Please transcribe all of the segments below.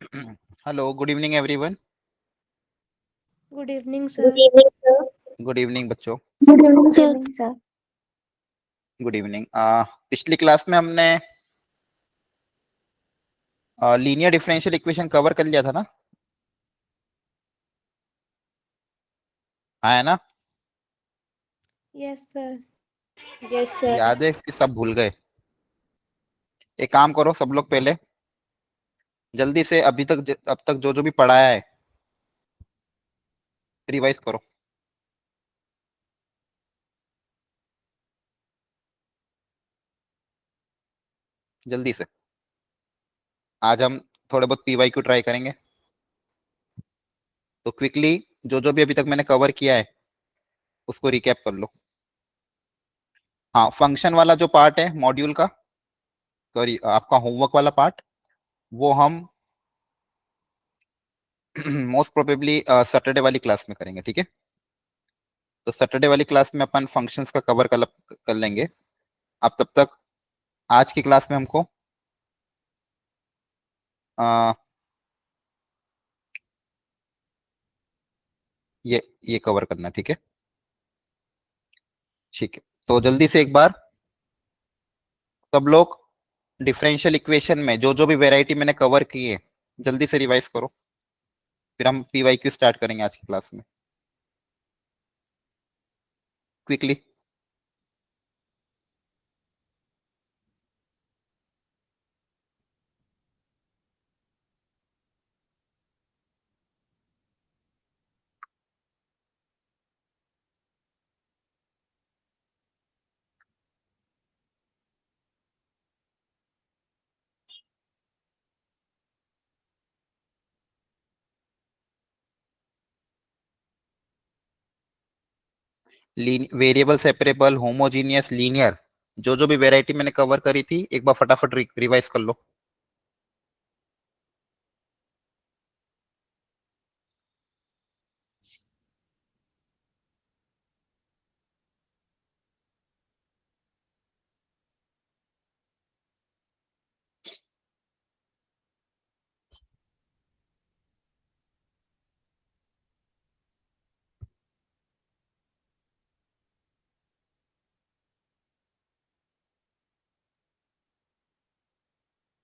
Hello, good evening everyone. Good evening good sir. Evening sir. Good evening बच्चों। Good evening sir. Good evening. पिछली class में हमने linear differential equation cover कर लिया था ना। हाँ, है ना। Yes sir. Yes sir. याद है कि सब भूल गए? एक काम करो सब लोग, पहले जल्दी से अभी तक अब तक जो जो भी पढ़ाया है रिवाइज करो जल्दी से। आज हम थोड़े बहुत पीवाई क्यू ट्राई करेंगे, तो क्विकली जो जो भी अभी तक मैंने कवर किया है उसको रिकैप कर लो। हाँ, फंक्शन वाला जो पार्ट है मॉड्यूल का, सॉरी आपका होमवर्क वाला पार्ट, वो हम मोस्ट प्रोबेबली सैटरडे वाली क्लास में करेंगे, ठीक है। तो सैटरडे वाली क्लास में अपन फंक्शंस का कवर कर लेंगे। अब तब तक आज की क्लास में हमको आ, ये कवर करना है, ठीक है। ठीक है, तो जल्दी से एक बार सब लोग डिफरेंशियल इक्वेशन में जो जो भी वैरायटी मैंने कवर की है जल्दी से रिवाइज करो, फिर हम पीवाई क्यू स्टार्ट करेंगे आज की क्लास में quickly. Variable separable homogeneous linear, जो जो भी वैरायटी मैंने कवर करी थी एक बार फटाफट रिवाइज कर लो।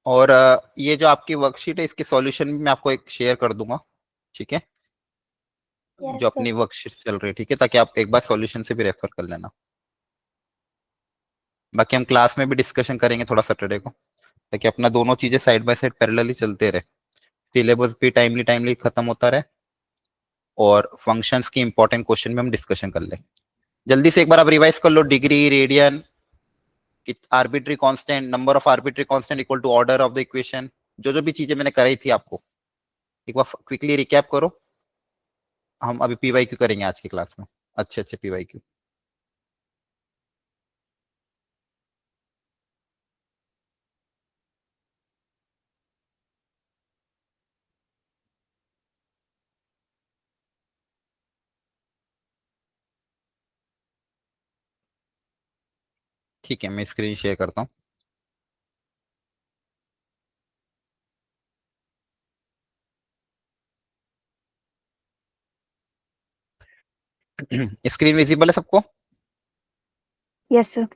और ये जो आपकी वर्कशीट है इसके सॉल्यूशन भी मैं आपको एक शेयर कर दूंगा, ठीक है। जो यस सर। अपनी वर्कशीट चल रही है, ठीक है, ताकि आप एक बार सॉल्यूशन से भी रेफर कर लेना। बाकी हम क्लास में भी डिस्कशन करेंगे थोड़ा सैटरडे को, ताकि अपना दोनों चीजें साइड बाय साइड पैरेलली चलते रहे, सिलेबस भी टाइमली टाइमली खत्म होता रहे और फंक्शंस की इंपॉर्टेंट क्वेश्चन में हम डिस्कशन कर ले। जल्दी से एक बार आप रिवाइज कर लो। Degree, radian, arbitrary constant, number of arbitrary constant equal to order of the equation, जो जो भी चीजें मैंने कराई थी आपको एक बार क्विकली रिकैप करो। हम अभी पीवाई क्यू करेंगे आज की क्लास में, अच्छे अच्छे पीवाई क्यू। ठीक है, मैं स्क्रीन शेयर करता हूँ। स्क्रीन विजिबल है सबको? Yes sir.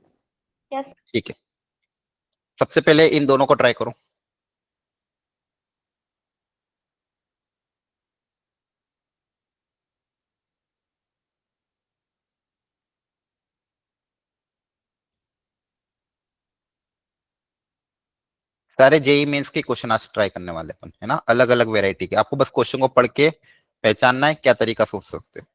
यस। ठीक है, सबसे पहले इन दोनों को ट्राई करो। सारे जेई मेंस के क्वेश्चन आज ट्राई करने वाले अपन, है ना, अलग अलग वैरायटी के। आपको बस क्वेश्चन को पढ़ के पहचानना है क्या तरीका सोच सकते हो।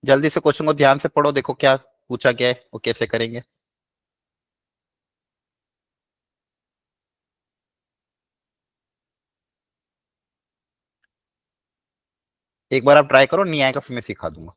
जल्दी से क्वेश्चन को ध्यान से पढ़ो, देखो क्या पूछा गया है और कैसे करेंगे। एक बार आप ट्राई करो, नहीं आएगा फिर मैं सिखा दूंगा।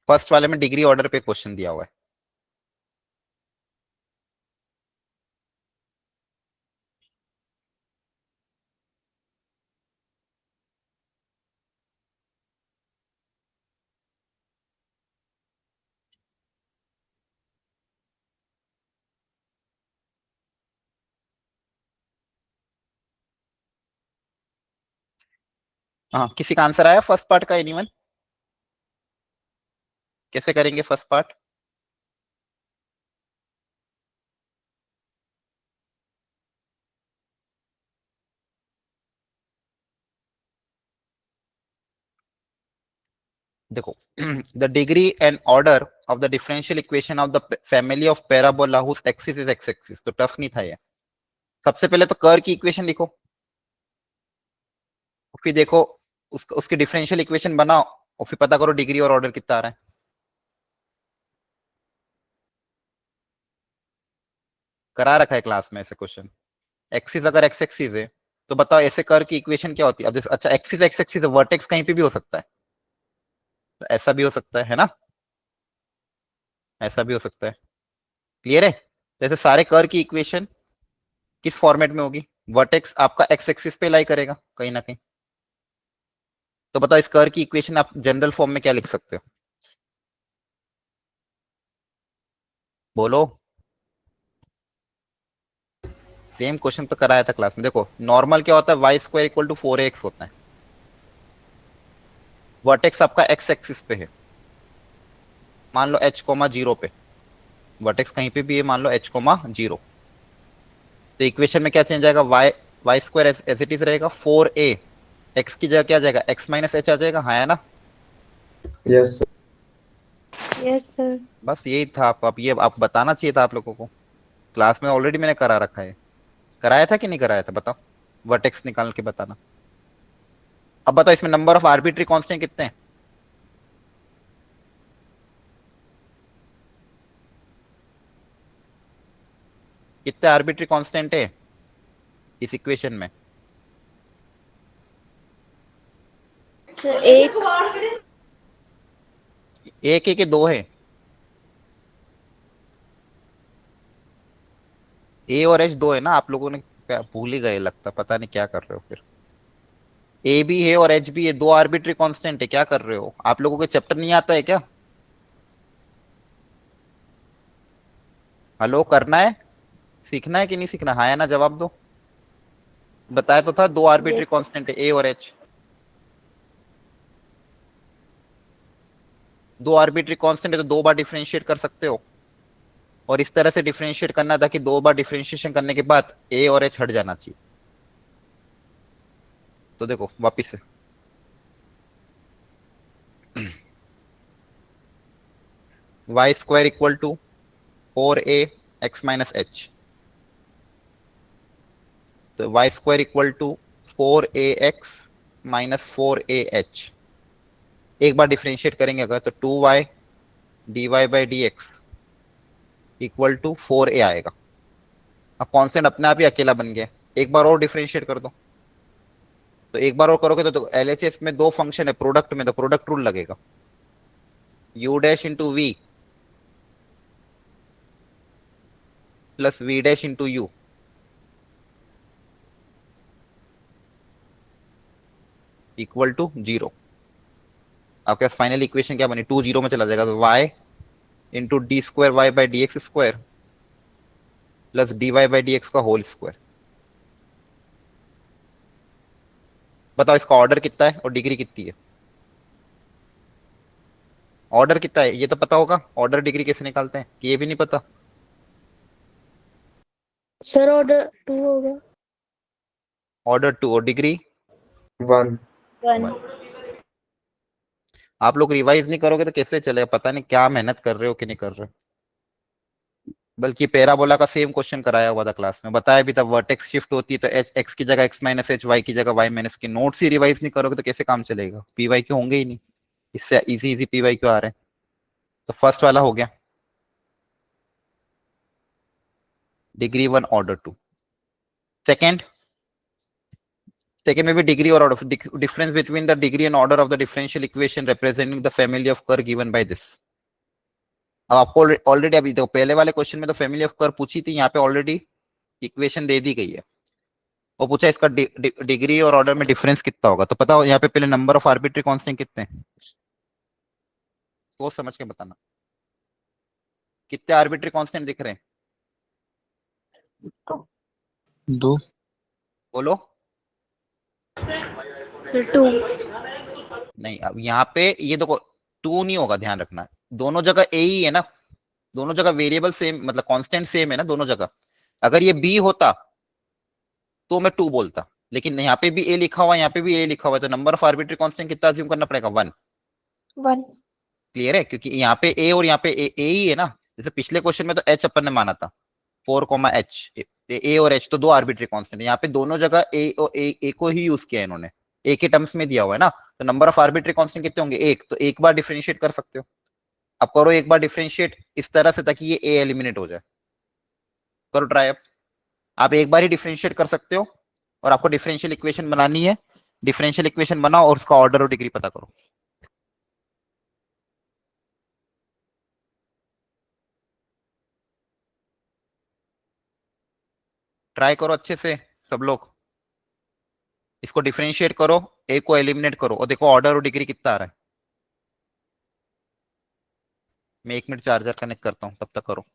फर्स्ट वाले में डिग्री ऑर्डर पे क्वेश्चन दिया हुआ है। हाँ, किसी का आंसर आया फर्स्ट पार्ट का? एनीवन? कैसे करेंगे फर्स्ट पार्ट? देखो, the degree and order of the differential equation of the family of parabola whose axis is x axis. तो टफ नहीं था ये। सबसे पहले तो कर्व की इक्वेशन लिखो, फिर देखो उसकी डिफरेंशियल इक्वेशन बनाओ, और फिर पता करो डिग्री और ऑर्डर कितना आ रहा है। करा रखा है क्लास में ऐसे क्वेश्चन। एक्सिस अगर एक्स एक्सिस है तो बताओ ऐसे कर्व की इक्वेशन क्या होती है। अब जैसे अच्छा एक्सिस एक्स एक्सिस है, वर्टेक्स कहीं पे भी हो सकता है, तो ऐसा भी हो सकता है ना, ऐसा भी हो सकता है। क्लियर है? तो ऐसे सारे कर्व की इक्वेशन किस फॉर्मेट में होगी? वर्टेक्स आपका एक्स एक्सिस पे लाई करेगा कहीं ना कहीं। तो बताओ इस कर्व की इक्वेशन आप जनरल फॉर्म में क्या लिख सकते हो? बोलो। सेम क्वेश्चन तो कराया था क्लास में। देखो नॉर्मल क्या होता है, Y square equal to 4ax होता है। वर्टेक्स आपका एक्स एक्सिस पे है, मान लो h कोमा 0 पे। वर्टेक्स कहीं पे भी है, मान लो h कोमा 0। तो इक्वेशन में क्या चेंज आएगा? Y square as it is रहेगा 4a। x की जगह क्या आ जाएगा? x माइनस एच आ जाएगा। हाँ है ना? Yes Yes, sir. बस यही था। आप ये आप बताना चाहिए था आप लोगों को। क्लास में ऑलरेडी मैंने करा रखा है। कराया था कि नहीं कराया था बताओ? वर्टेक्स निकाल के बताना। अब बताओ इसमें नंबर ऑफ आर्बिट्री कांस्टेंट कितने हैं? कितने आर्बिट्री कांस्टेंट है इस इक्वेशन में? एक एक है कि दो है? ए और एच दो है ना? आप लोगों ने भूल ही गए लगता, पता नहीं क्या कर रहे हो फिर। ए भी है और एच भी है, दो आर्बिट्री कांस्टेंट है। क्या कर रहे हो आप लोगों के? चैप्टर नहीं आता है क्या? हेलो, करना है? सीखना है कि नहीं सीखना? हाँ या ना जवाब दो। बताया तो था दो आर्बिट्री कांस्टेंट है, ए और एच। दो आर्बिट्री कांस्टेंट है तो दो बार डिफरेंशिएट कर सकते हो, और इस तरह से डिफरेंशिएट करना था कि दो बार डिफरेंशिएशन करने के बाद ए और एच हट जाना चाहिए। तो देखो वापिस से, Y square equal to 4ax minus H. तो Y square equal to 4ax minus 4ah। एक बार डिफरेंशिएट करेंगे अगर तो 2y dy by D x equal to 4a आएगा। अब कांस्टेंट अपने आप ही अकेला बन गया। एक बार और डिफरेंशिएट कर दो, तो एक बार और करोगे तो एलएचएस में दो फंक्शन है, प्रोडक्ट में तो प्रोडक्ट रूल लगेगा। u dash into v plus v dash into u equal to 0। आपके पास फाइनल इक्वेशन क्या बनी, 2 0 में चला जाएगा, तो y into d square y by D x square plus d y by D x का होल स्क्वायर। बताओ इसका ऑर्डर कितना है और डिग्री कितनी है। ऑर्डर कितना है ये तो पता होगा, ऑर्डर डिग्री कैसे निकालते हैं कि ये भी नहीं पता। सर ऑर्डर 2 होगा। ऑर्डर 2 और डिग्री 1. 1. आप लोग रिवाइज नहीं करोगे तो कैसे चलेगा, पता नहीं क्या मेहनत कर रहे हो कि नहीं कर रहे हो। बल्कि पैराबोला का सेम क्वेश्चन कराया हुआ था क्लास में, बताया भी था वर्टेक्स शिफ्ट होती है तो एच एक्स की जगह एक्स माइनस एच, वाई की जगह वाई माइनस की। नोट्स ही रिवाइज नहीं करोगे तो कैसे काम चलेगा, पीवाई क्यों होंगे ही नहीं, इससे इजी इजी पीवाई क्यों आ रहे हैं। तो फर्स्ट वाला हो गया डिग्री 1 ऑर्डर 2। सेकेंड में भी डिग्री और order, difference between the degree and order of the differential equation representing the family of curve given by this. अब आपको ऑलरेडी अभी देखो पहले वाले क्वेश्चन में तो फैमिली ऑफ कर्व पूछी थी, यहाँ पे ऑलरेडी इक्वेशन दे दी गई है। वो पूछा इसका डिग्री और ऑर्डर में डिफरेंस कितना होगा, तो पता हो यहाँ पे पहले नंबर ऑफ आर्बिट्री कांस्टेंट कितने हैं, सोच समझ के बताना। कितने आर्बिट्री कांस्टेंट दिख रहे हैं 2. बोलो। सर 2। नहीं अब यहाँ पे ये देखो 2 नहीं होगा, ध्यान रखना दोनों जगह ए ही है ना, दोनों जगह वेरिएबल सेम मतलब कांस्टेंट सेम है ना दोनों जगह। अगर ये बी होता तो मैं 2 बोलता, लेकिन यहाँ पे भी ए लिखा हुआ है, यहाँ पे भी ए लिखा हुआ है, तो नंबर ऑफ आर्बिट्री कांस्टेंट कितना अज्यूम करना पड़ेगा 1। 1. क्लियर है, क्योंकि यहाँ पे ए और यहाँ पे ए ही है ना। जैसे पिछले क्वेश्चन में तो एच अपन ने माना था 4, H, ए और एच तो दो आर्बिट्री कांस्टेंट, यहाँ पे दोनों जगह ए और ए को ही यूज किया है इन्होंने, ए के टर्म्स में दिया हुआ है ना। तो नंबर ऑफ आर्बिट्री कांस्टेंट कितने होंगे 1, तो एक बार डिफरेंशिएट कर सकते हो। अब करो एक बार डिफरेंशिएट इस तरह से ताकि ये ए एलिमिनेट हो जाए, करो ट्राई। अब आप एक बार ही डिफरेंशिएट कर सकते हो और आपको डिफरेंशियल इक्वेशन बनानी है, डिफरेंशियल इक्वेशन बनाओ और उसका ऑर्डर और डिग्री पता करो। ट्राई करो अच्छे से सब लोग, इसको डिफरेंशिएट करो, ए को एलिमिनेट करो और देखो ऑर्डर और डिग्री कितना आ रहा है। मैं 1 मिनट चार्जर कनेक्ट करता हूँ, तब तक करो।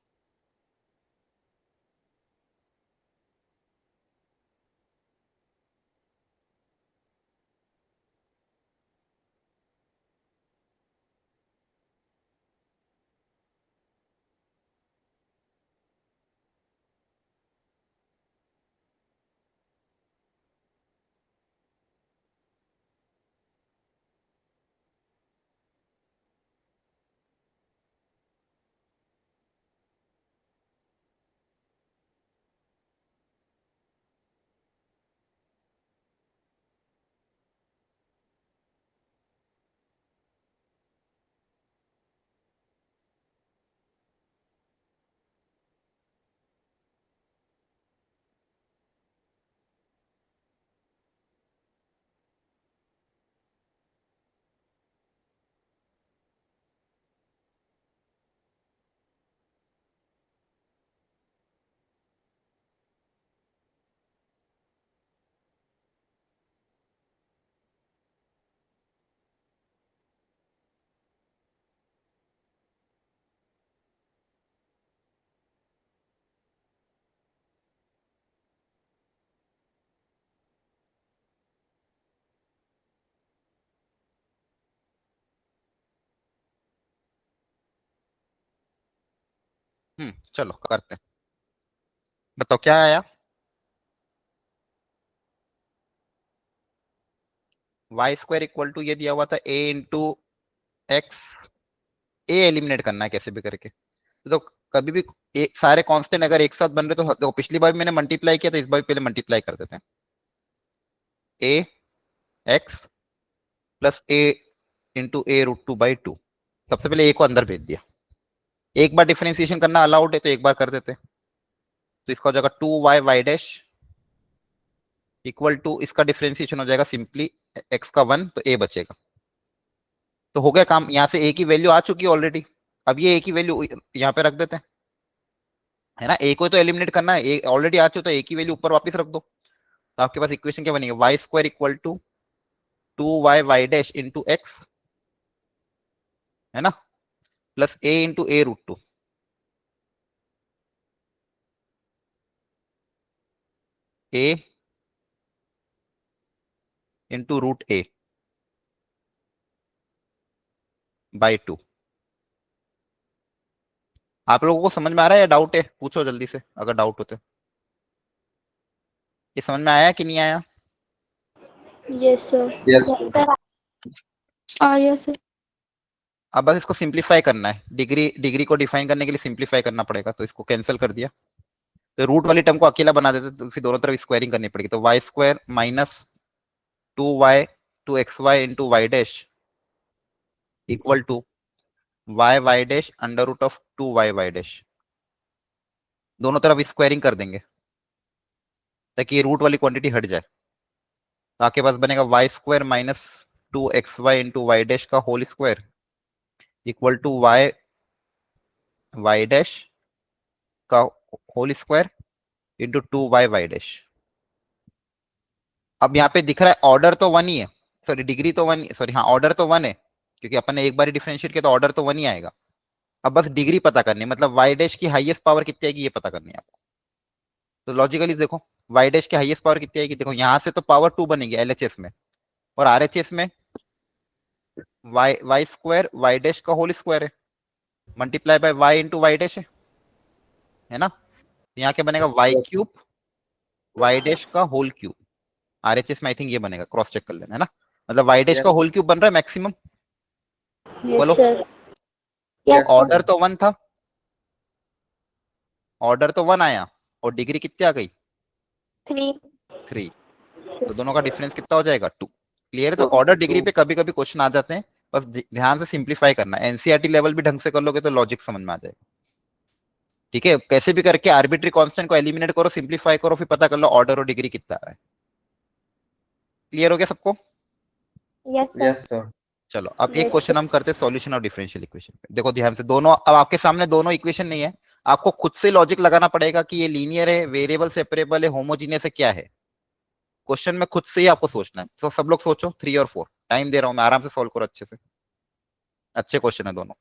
चलो करते हैं, बताओ क्या आया। वाई स्क्वायर इक्वल टू ये दिया हुआ था ए इंटू एक्स, ए एलिमिनेट करना है कैसे भी करके। तो कभी भी सारे कांस्टेंट अगर एक साथ बन रहे तो पिछली बार भी मैंने मल्टीप्लाई किया था, इस बार पहले मल्टीप्लाई कर देते हैं। A X plus A into A root 2 by 2, सबसे पहले ए को अंदर भेज दिया, एक बार डिफरेंशिएशन करना अलाउड है तो एक बार कर देते, तो इसका हो जाएगा 2y डैश इक्वल टू, इसका डिफरेंशिएशन हो जाएगा सिंपली x का 1, तो a बचेगा। तो हो गया काम, यहाँ से a की वैल्यू आ चुकी है ऑलरेडी, अब ये a की वैल्यू यहाँ पे रख देते हैं, है ना। a को तो एलिमिनेट करना है, a ऑलरेडी आ चुका, तो a की वैल्यू ऊपर वापस रख दो, तो आपके पास इक्वेशन क्या बनेगी, y square equal to 2y dash into x, है ना, plus a into a root 2। a into root a by 2। आप लोगों को समझ में आ रहा है या डाउट है, पूछो जल्दी से अगर डाउट होते। ये समझ में आया कि नहीं आया? Yes, sir. Yes, Yes, sir. sir. Yes, sir. अब बस इसको सिंप्लीफाई करना है, डिग्री को डिफाइन करने के लिए सिंप्लीफाई करना पड़ेगा, तो इसको कैंसिल कर दिया, तो रूट वाली टर्म को अकेला बना देते, तो फिर दोनों तरफ स्क्वायरिंग करनी पड़ेगी, तो Y square minus 2y 2xy into Y dash equal to Y dash under root of 2y dash, दोनों तरफ स्क्वायरिंग कर देंगे ताकि ये रूट वाली क्वांटिटी हट जाए, तो आपके पास बनेगा Y square minus 2xy into Y dash का whole square equal to Y dash का whole square into 2y dash. अब यहाँ पे दिख रहा है ऑर्डर तो वन ही है, सॉरी डिग्री तो वन, सॉरी हाँ ऑर्डर तो वन है, क्योंकि अपन ने एक बार डिफरेंशिएट किया तो ऑर्डर तो वन ही आएगा। अब बस डिग्री पता करनी है, मतलब वाई डैश की हाईएस्ट पावर कितनी आएगी ये पता करनी है आपको। तो लॉजिकली देखो वाई डैश की हाईएस्ट पावर कितनी आएगी, देखो यहाँ से तो पावर 2 बनेगी एलएचएस में, और आरएचएस में वाई स्क्वायर वाई डैश का होल स्क्वायर है multiply by y into Y dash है ना। तो यहाँ क्या बनेगा y Yes. Cube y dash का होल क्यूब, आरएचएस में आई थिंक ये बनेगा, क्रॉस चेक कर लेना, है ना। मतलब वाई डैश का Yes. होल क्यूब बन रहा है मैक्सिमम, Yes, बोलो। sir. Yes, Yes, sir. Order sir. तो वन था, ऑर्डर तो वन आया, और डिग्री कितनी आ गई 3. 3, तो दोनों का डिफरेंस कितना हो जाएगा 2। क्लियर है, तो Two. Order degree Two. पे कभी कभी क्वेश्चन आ जाते हैं, बस ध्यान से सिंप्लीफाई करना, एनसीईआरटी लेवल भी ढंग से कर लोगे तो लॉजिक समझ में आ जाएगा। ठीक है, कैसे भी करके आर्बिट्री कांस्टेंट को एलिमिनेट करो, सिंप्लीफाई करो, फिर पता कर लो ऑर्डर और डिग्री कितना आ रहा है। क्लियर हो गया सबको? Yes, sir. Yes, sir. चलो अब एक Yes, sir. क्वेश्चन हम करते हैं सॉल्यूशन ऑफ डिफरेंशियल इक्वेशन पे। देखो ध्यान से, दोनों अब आपके सामने दोनों इक्वेशन नहीं है, आपको खुद से लॉजिक लगाना पड़ेगा कि ये लीनियर है, वेरिएबल सेपरेबल है, होमोजीनियस है, क्या है। क्वेश्चन में खुद से ही आपको सोचना है, तो सब लोग सोचो, 3 और 4 टाइम दे रहा हूं मैं, आराम से सॉल्व करो अच्छे से, अच्छे क्वेश्चन है दोनों।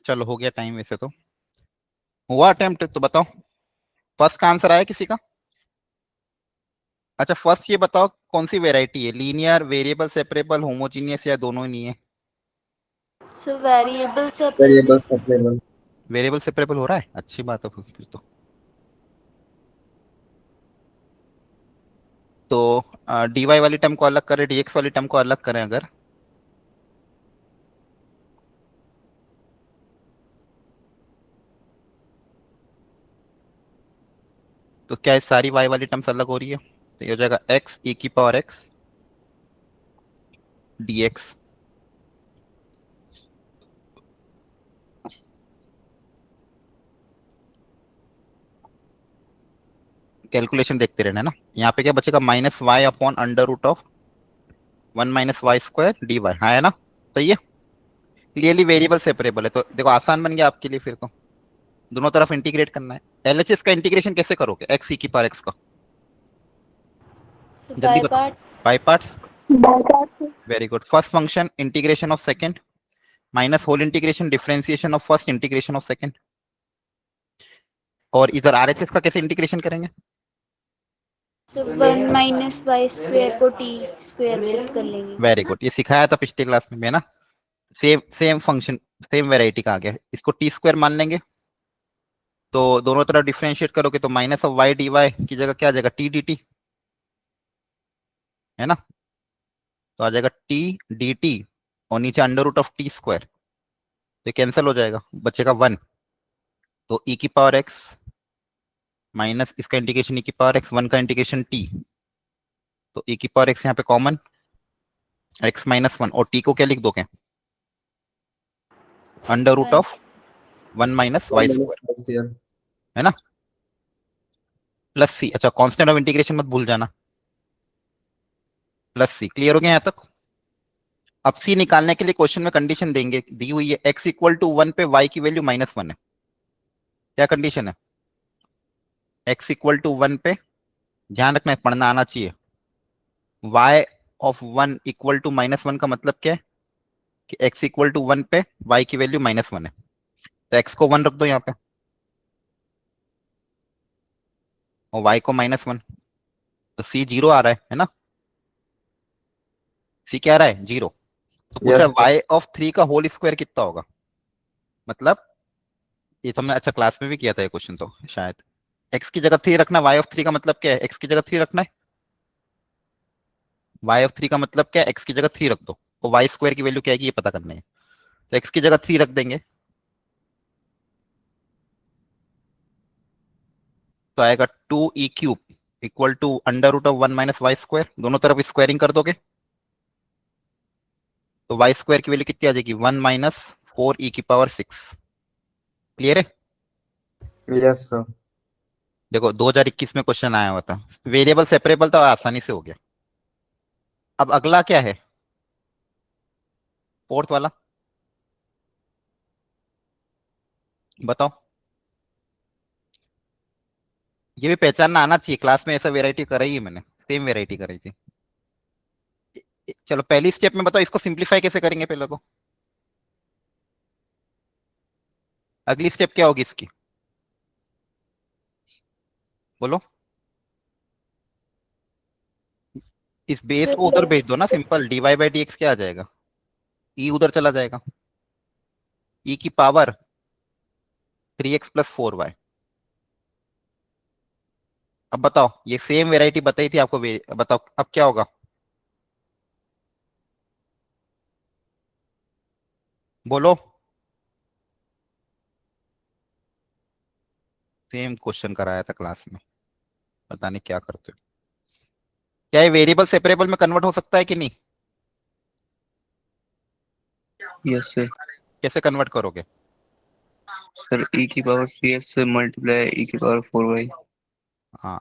चलो हो गया टाइम वैसे तो, हुआ अटेम्प्ट तो बताओ फर्स्ट का आंसर आया किसी का? अच्छा फर्स्ट ये बताओ कौन सी वेराइटी है, लीनियर, वेरिएबल सेपरेबल, होमोजीनियस या दोनों ही नहीं है? So variable separable. Variable separable. Variable separable हो रहा है, अच्छी बात है फिर तो। तो dy वाली टर्म को अलग करें, dx वाली टर्म को अलग करें अगर, तो क्या ये सारी y वाली टर्म्स अलग हो रही है? तो ये हो जाएगा x e की पावर x dx। कैलकुलेशन देखते रहना ना, यहाँ पे क्या बचेगा, minus y upon under root of 1 - y² dy, हाँ है ना, सही है। क्लियरली वेरिएबल सेपरेबल है, तो देखो आसान बन गया आपके लिए फिर तो, दोनों तरफ इंटीग्रेट करना है। एलएचएस का इंटीग्रेशन कैसे करोगे, एक्स ई की पावर एक्स का? So जल्दी by बताओ। part. By parts, By part. Very good. First function integration of second minus whole integration differentiation of first integration of second. और इधर आरएचएस का कैसे इंटीग्रेशन करेंगे? So 1 minus y square को t square shift कर लेंगे। Very good, ये सिखाया था पिछली क्लास में ना, same same function same variety का आ गया, इसको टी स्क्वायर मान लेंगे। तो दोनों तरफ डिफरेंशिएट करोगे तो minus of y d y की जगह क्या आ जाएगा, टी डी टी, है ना। तो आ जाएगा टी डी टी और नीचे under root of t square, तो कैंसिल हो जाएगा, बचेगा 1। तो ई की पावर एक्स माइनस इसका इंटीग्रेशन ई की पावर एक्स, 1 का इंटीग्रेशन टी, तो ई की पावर एक्स यहाँ पे कॉमन, एक्स माइनस 1, और टी को क्या लिख दोगे, under root One. Of 1 - y Minus square, five here. है ना, प्लस सी। अच्छा कांस्टेंट ऑफ इंटीग्रेशन मत भूल जाना, प्लस सी। क्लियर हो गया यहाँ तक? अब सी निकालने के लिए क्वेश्चन में कंडीशन देंगे, दी हुई है x इक्वल टू 1 पे y की वैल्यू -1 है। क्या कंडीशन है, x इक्वल टू 1 पे, ध्यान रखना है पढ़ना आना चाहिए, y ऑफ 1 इक्वल टू -1 का मतलब क्या है कि x इक्वल टू 1 पे y की वैल्यू -1 है, तो x को 1 रख दो यहाँ पे और y को -1, तो c 0 आ रहा है ना, c क्या आ रहा है, 0। तो पूछा Yes, sir. y ऑफ 3 का होल स्क्वायर कितना होगा, मतलब ये तो हमने अच्छा क्लास में भी किया था ये क्वेश्चन तो शायद, x की जगह 3 रखना, y ऑफ 3 का मतलब क्या है, x की जगह 3 रखना है, y ऑफ 3 का मतलब क्या है, x की जगह 3 रख दो, तो y स्क्वायर की वैल्यू क्या है ये पता करना है, तो x की जगह 3 रख देंगे, तो आएगा 2e³ equal to under root of 1 - y², दोनों तरफ स्क्वायरिंग कर दोगे, तो y स्क्वायर की वैल्यू कितनी आ जाएगी, 1 - 4e⁶। क्लियर है? Yes, sir. देखो 2021 में क्वेश्चन आया हुआ था, वेरिएबल सेपरेबल था, आसानी से हो गया। अब अगला क्या है, फोर्थ वाला, बताओ। ये भी पहचानना आना चाहिए, क्लास में ऐसा वेराइटी कराई है मैंने, सेम वेराइटी कराई थी। चलो पहली स्टेप में बताओ इसको सिंप्लीफाई कैसे करेंगे पहले तो, अगली स्टेप क्या होगी इसकी, बोलो। इस बेस को उधर भेज दो ना, सिंपल dy/dx क्या आ जाएगा, ई उधर चला जाएगा, ई की पावर 3x + 4y। अब बताओ ये सेम वेराइटी बताई थी आपको, बताओ अब क्या होगा, बोलो। सेम क्वेश्चन कराया था क्लास में, पता नहीं क्या करते हो। क्या ये वेरिएबल सेपरेबल में कन्वर्ट हो सकता है कि नहीं, यस सर। कैसे कन्वर्ट करोगे? सर ई की पावर 3x से मल्टीप्लाई ई की पावर 4y। हाँ,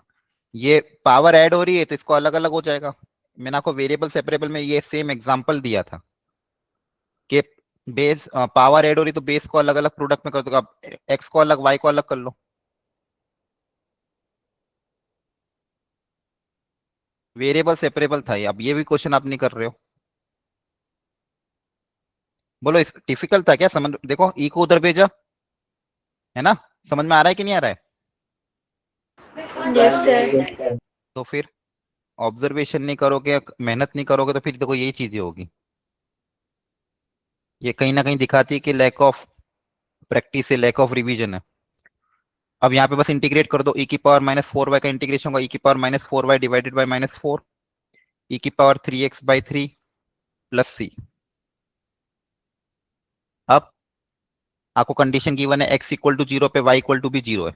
ये पावर ऐड हो रही है तो इसको अलग अलग हो जाएगा। मैंने आपको वेरिएबल सेपरेबल में ये सेम एग्जांपल दिया था कि बेस पावर ऐड हो रही तो बेस को अलग अलग प्रोडक्ट में कर दो, आप एक्स को अलग वाई को अलग कर लो। वेरिएबल सेपरेबल था ये, अब ये भी क्वेश्चन आप नहीं कर रहे हो, बोलो, इस डिफिकल्ट था क्या? समझ देखो, ई को उधर भेजा है ना, समझ में आ रहा है कि नहीं आ रहा है? Yes sir. Yes, sir. तो फिर ऑब्जर्वेशन नहीं करोगे, मेहनत नहीं करोगे, तो फिर देखो यही चीजें होगी। ये कहीं ना कहीं दिखाती है कि लैक ऑफ प्रैक्टिस है, लैक ऑफ रिवीजन है। अब यहाँ पे बस इंटीग्रेट कर दो, ई की पावर -4y का इंटीग्रेशन होगा, ई की पावर -4y डिवाइडेड बाई -4, ई की पावर 3x/3 प्लस सी। अब आपको कंडीशन गिवन है x इक्वल टू 0 पे y इक्वल टू भी 0 है,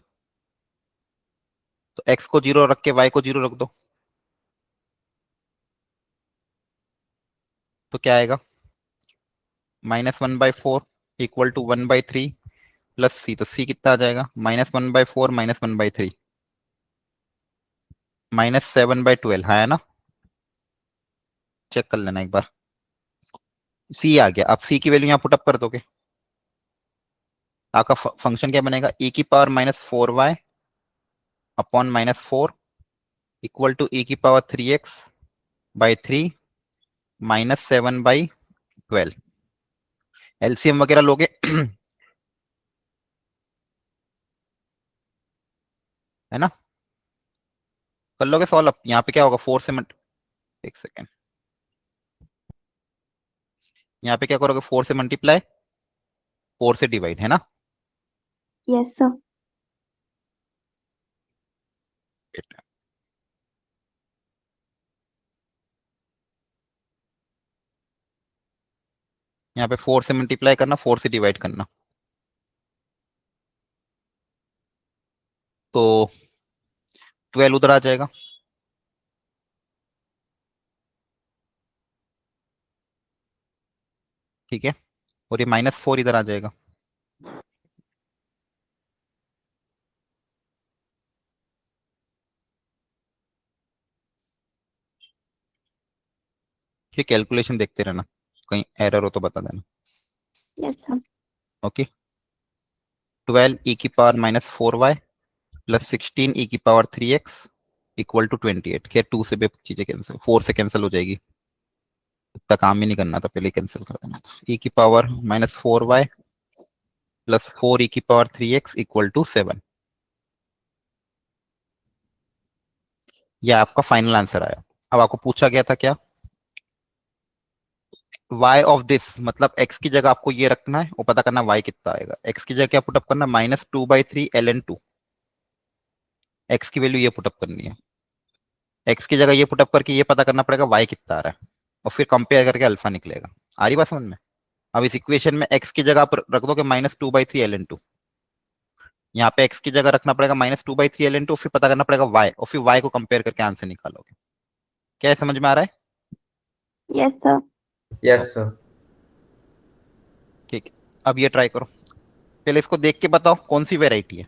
तो x को 0 रख के y को 0 रख दो, तो क्या आएगा? -1/4 इक्वल टू 1/3 प्लस सी। तो सी कितना आ जाएगा? -1/4 -1/3 -7/12, हाँ है ना? चेक कर लेना एक बार। सी आ गया। अब सी की वैल्यू यहाँ पुटअप कर दोगे, आपका फंक्शन क्या बनेगा? e की power -4y upon -4 equal to e की पावर 3x/3 -7/12। एलसीएम वगैरह लोगे है ना? कर लोगे सॉल्व। अब यहाँ पे क्या होगा? 4 से एक सेकेंड, यहाँ पे क्या करोगे? 4 से मल्टीप्लाई, 4 से डिवाइड, है ना? Yes, sir. यहाँ पे 4 से मल्टीप्लाई करना, 4 से डिवाइड करना, तो 12 उधर आ जाएगा। ठीक है, और ये -4 इधर आ जाएगा। ये कैलकुलेशन देखते रहना, कहीं एरर हो तो बता देना। Yes, sir. ओके, 12 e की पावर -4y प्लस 16 e की पावर 3x इक्वल टू 28। खैर 2 से भी चीजें कैंसिल, 4 से कैंसिल हो जाएगी, इतना काम ही नहीं करना था, पहले कैंसिल कर देना था। e की पावर -4y प्लस 4 e की पावर 3x इक्वल टू 7। यह आपका फाइनल आंसर आया। अब आपको पूछा गया था क्या? y ऑफ दिस, मतलब x की जगह आपको ये रखना है और पता करना y कितना आएगा। x की जगह क्या पुटअप करना? -2/3 ln2। x की वैल्यू ये पुटअप करनी है, x की जगह ये पुटअप करके ये पता करना पड़ेगा y कितना आ रहा है, और फिर कंपेयर करके अल्फा निकलेगा। आ रही बात समझ में? अब इस इक्वेशन में x की जगह आप रख दोगे -2/3 ln2, यहाँ पे x की जगह रखना पड़ेगा -2/3 ln2, फिर पता करना पड़ेगा y, और फिर y को कंपेयर करके आंसर निकालोगे। क्या है, समझ में आ रहा है? Yes, sir. Yes, sir. ठीक है, अब ये ट्राई करो। पहले इसको देख के बताओ कौन सी वेराइटी है।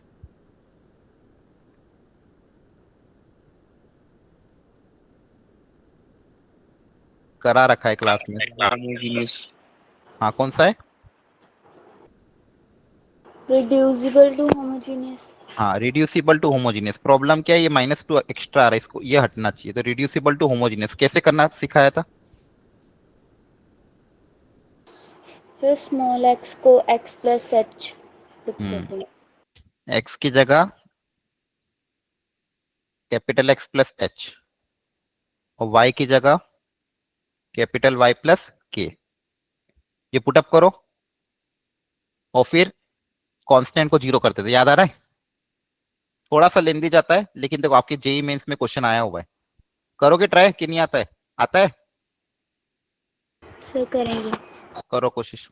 करा रखा है क्लास में। होमोजीनियस। हाँ, कौन सा है? Reducible to homogeneous. हाँ, रिड्यूसिबल टू होमोजीनियस। प्रॉब्लम क्या है? ये -2 एक्स्ट्रा आ रहा है, इसको ये हटना चाहिए। तो रिड्यूसिबल टू होमोजीनियस कैसे करना सिखाया था? सर स्मॉल x को x प्लस h पुट कर दें। x की जगह कैपिटल X प्लस एच, और y की जगह कैपिटल Y प्लस के। ये पुटअप करो, और फिर कांस्टेंट को 0 करते थे, याद आ रहा है? थोड़ा सा लेंदी जाता है, लेकिन देखो आपके जेई मेंस में क्वेश्चन आया हुआ है। करोगे ट्राई कि नहीं आता है? आता है, सर करेंगे। करो कोशिश।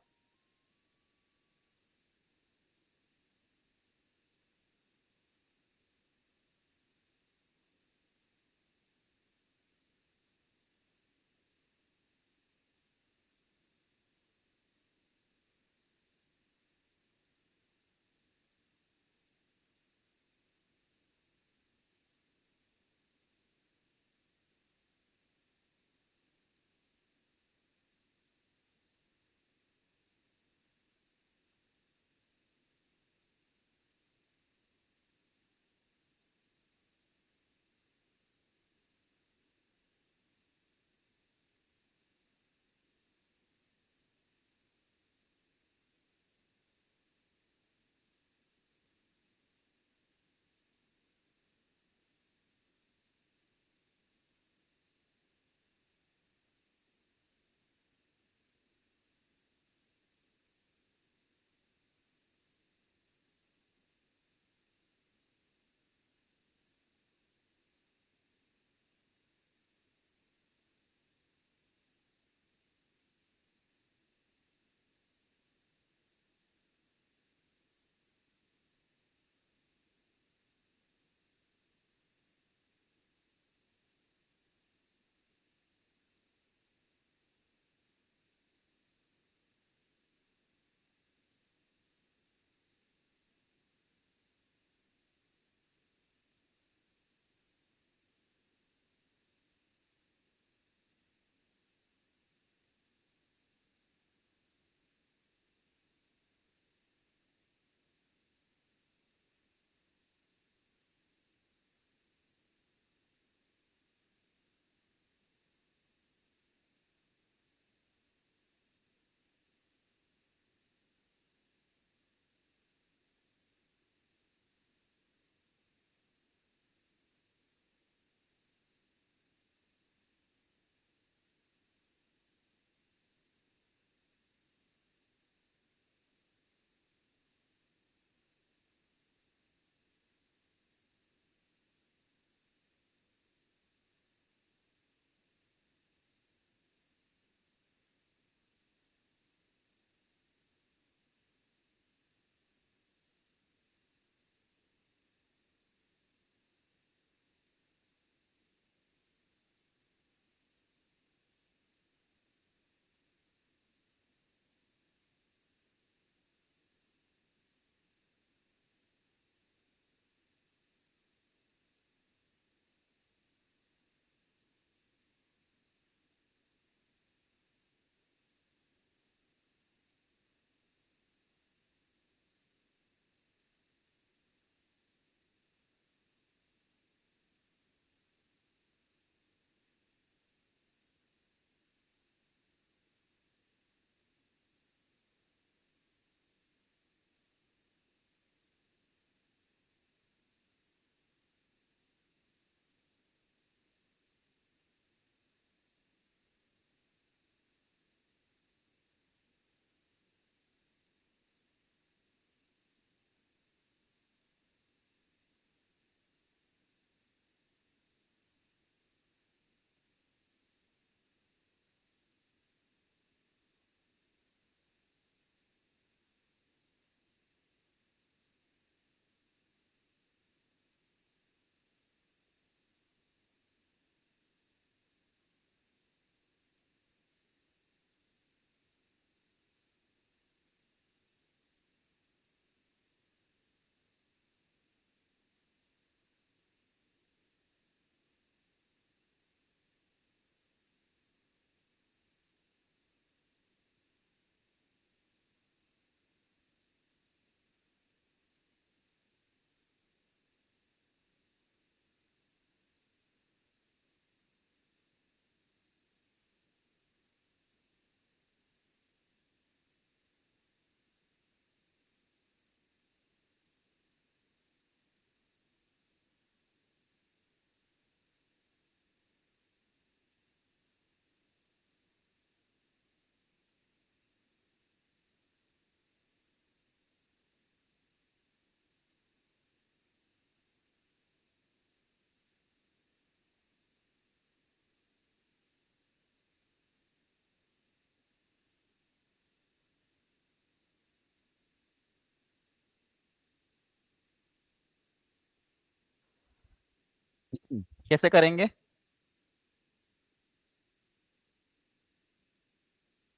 कैसे करेंगे?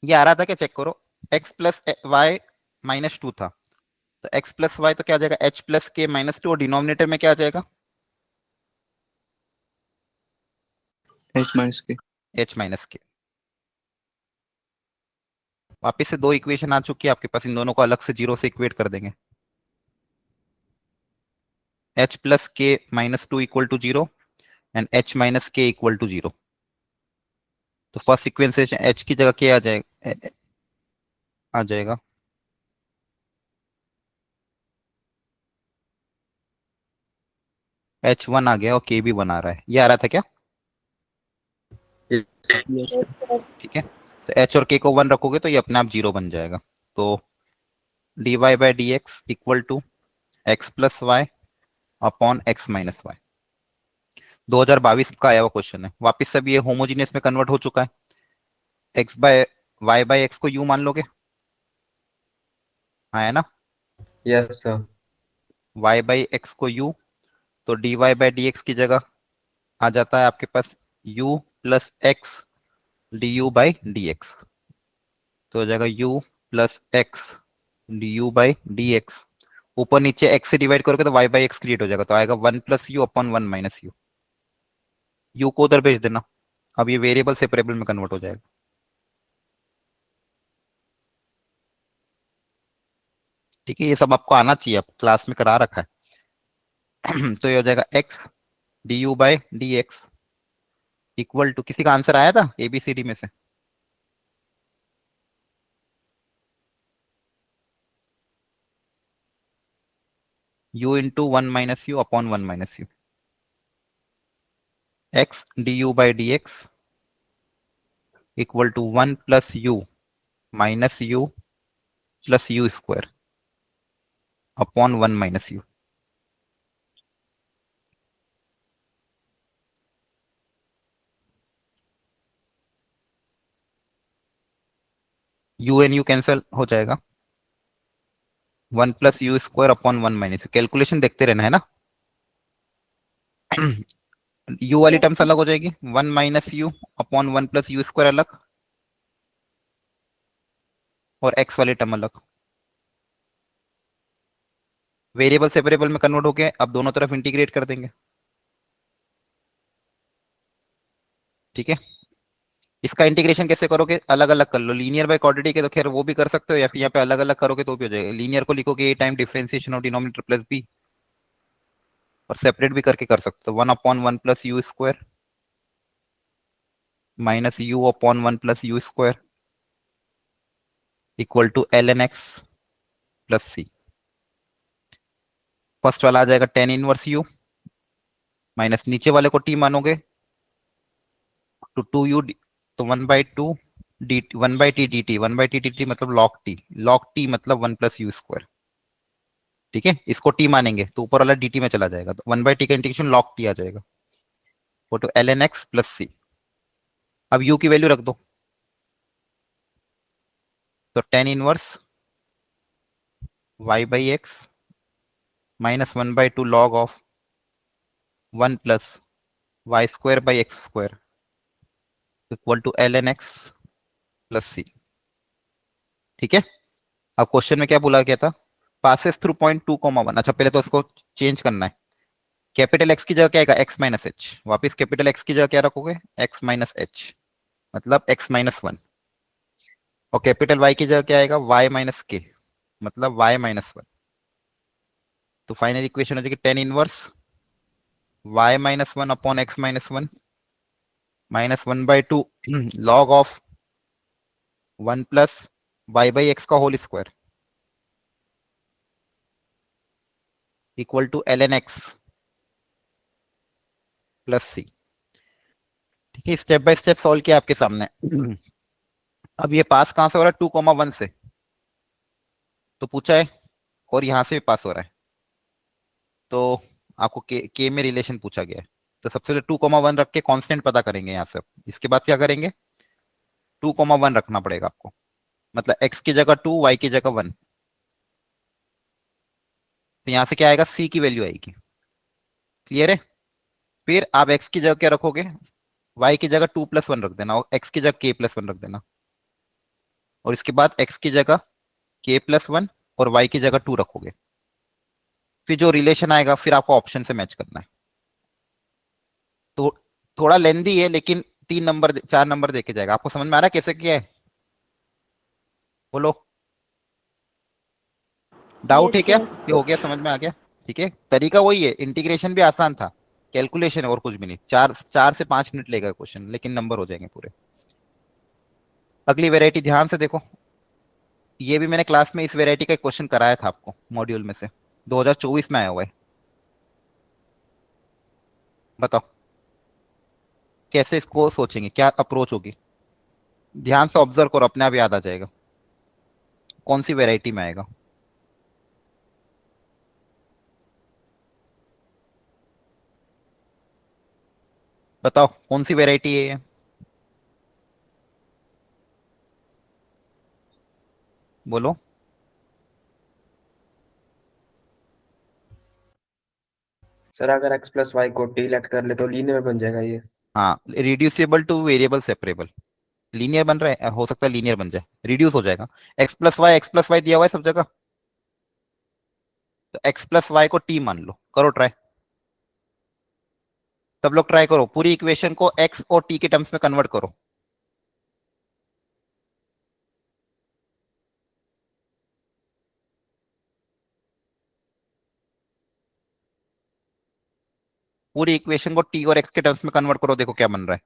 ये आ रहा था क्या, चेक करो। x plus y minus two था, तो x प्लस वाई तो क्या आ जाएगा, h plus k minus to, और डिनोमिनेटर में क्या आ जाएगा, H minus K. h minus के। वापिस से दो इक्वेशन आ चुकी है आपके पास, इन दोनों को अलग से जीरो से इक्वेट कर देंगे। h plus k minus two equal to zero and h minus k equal to zero. तो फर्स्ट इक्वेशन h की जगह क्या आ जाएगा, h1 आ गया और k भी 1 आ रहा है। ये आ रहा था क्या? Yes. Yes, sir. ठीक है, तो h और k को 1 रखोगे तो ये अपने आप जीरो बन जाएगा। तो dy by D x equal to x plus y upon x minus y. 2022 का आया हुआ क्वेश्चन है। वापिस से भी ये होमोजीनियस में कन्वर्ट हो चुका है। X by y by x को यू मान लोगे, हाँ है ना, Yes, sir. y by x को u, तो dy बाई डी एक्स की जगह आ जाता है आपके पास u plus x d u by D x. तो हो जाएगा u plus x d u by D x. ऊपर नीचे x से डिवाइड करोगे तो y बाई एक्स क्रिएट हो जाएगा, तो आएगा 1 plus you upon 1 minus u. You को उधर भेज देना, अब ये वेरिएबल सेपरेबल में कन्वर्ट हो जाएगा। ठीक है, ये सब आपको आना चाहिए, आप क्लास में करा रखा है। तो ये हो जाएगा x d u by D x equal to, किसी का आंसर आया था एबीसीडी में से? u into 1 minus u upon 1 minus u, x d u by D x equal to 1 plus u minus u plus u square upon 1 minus u. U and u cancel हो जाएगा, 1 plus u square upon 1 minus u. Calculation देखते रहना है ना। You वाली Yes, terms sir. अलग हो जाएगी, 1 minus u upon 1 plus u square अलग, और x वाली टर्म अलग। वेरिएबल सेपरेबल में कन्वर्ट होके अब दोनों तरफ इंटीग्रेट कर देंगे। ठीक है, इसका इंटीग्रेशन कैसे करोगे, अलग अलग कर लो। लीनियर बाय क्वाड्रेटिक है तो खैर वो भी कर सकते हो, या फिर यहाँ पे अलग अलग करोगे तो भी हो जाएगा। लीनियर को लिखोगे a time differentiation of denominator plus b, और सेपरेट भी करके कर सकते हो, 1 अपॉन 1 plus u square minus u upon 1 plus u square equal to L N x plus c. First वाला आ जाएगा टेन इनवर्स यू माइनस नीचे वाले को t मानोगे तो 2u, तो 1/2 D 1/t dt, 1/t dt मतलब log t मतलब 1 प्लस यू स्क्वायर। ठीक है, इसको t मानेंगे तो ऊपर वाला dt में चला जाएगा, तो 1/t का इंटीग्रेशन log t आ जाएगा, वो तो L N x plus C. अब u की वैल्यू रख दो, तो tan inverse y by X minus 1/2 log of 1 plus Y square by X square equal to L N x plus C. ठीक है, अब क्वेश्चन में क्या बोला गया था, पासेस थ्रू पॉइंट 2,1। अच्छा पहले तो इसको चेंज करना है, कैपिटल एक्स की जगह क्या आएगा, एक्स माइनस एच। वापिस कैपिटल एक्स की जगह क्या रखोगे, एक्स माइनस एच मतलब एक्स माइनस वन, और कैपिटल वाई की जगह क्या आएगा, वाई माइनस के मतलब वाई माइनस वन। तो फाइनल इक्वेशन हो जाएगी tan inverse Y minus one upon x minus one minus 1/2 log of 1 plus Y by X का whole square equal to L N x plus C. ठीक है, step by step solve किया आपके सामने। अब ये पास कहां से हो रहा है, 2,1 से तो पूछा है, और यहां से भी पास हो रहा है, तो आपको के में रिलेशन पूछा गया है। तो सबसे पहले 2,1 रख के कांस्टेंट पता करेंगे यहाँ से। इसके बाद क्या करेंगे, 2,1 रखना पड़ेगा आपको, मतलब x की जगह 2 y की जगह 1। तो यहाँ से क्या आएगा, c की वैल्यू आएगी। क्लियर है, फिर आप x की जगह क्या रखोगे, y की जगह 2+1 रख देना और x की जगह k+1 रख देना, और इसके बाद x की जगह k+1 और y की जगह 2 रखोगे। फिर जो रिलेशन आएगा फिर आपको ऑप्शन से मैच करना है। तो थोड़ा लेंदी है लेकिन 3 नंबर 4 नंबर देके जाएगा। आपको समझ में आ रहा है कैसे किया है? बोलो, डाउट है यस क्या? सर। ये हो गया, समझ में आ गया? ठीक है, तरीका वही है, इंटीग्रेशन भी आसान था, कैलकुलेशन है और कुछ भी नहीं। 4 से 5 मिनट लेगा क्वेश्चन, लेकिन नंबर हो जाएंगे पूरे। अगली वेराइटी ध्यान से देखो, ये भी मैंने क्लास में इस वेराइटी का क्वेश्चन कराया था आपको मॉड्यूल में से, 2024 में आया हुआ है। बताओ कैसे इसको सोचेंगे, क्या अप्रोच होगी? ध्यान से ऑब्जर्व करो, अपने आप याद आ जाएगा कौन सी वेराइटी में आएगा। बताओ कौन सी वेराइटी है ये? बोलो। सर अगर x प्लस वाई को टी लेट कर ले तो लीनियर बन जाएगा ये। हाँ, reducible two variable separable. Linear बन रहा है, हो सकता है लीनियर बन जाए, रिड्यूस हो जाएगा। एक्स प्लस वाई दिया हुआ है सब जगह, तो x+y को t मान लो, करो ट्राई। सब लोग ट्राई करो, पूरी इक्वेशन को x और t के टर्म्स में कन्वर्ट करो। पूरी इक्वेशन को t और x के टर्म्स में कन्वर्ट करो, देखो क्या बन रहा है।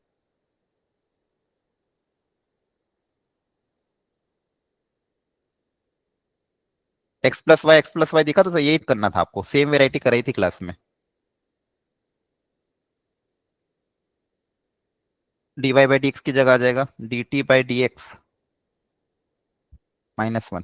एक्स प्लस वाई दिखा, तो यही करना था आपको, सेम वेराइटी कराई थी क्लास में। dy/dx की जगह आ जाएगा dt/dx -1।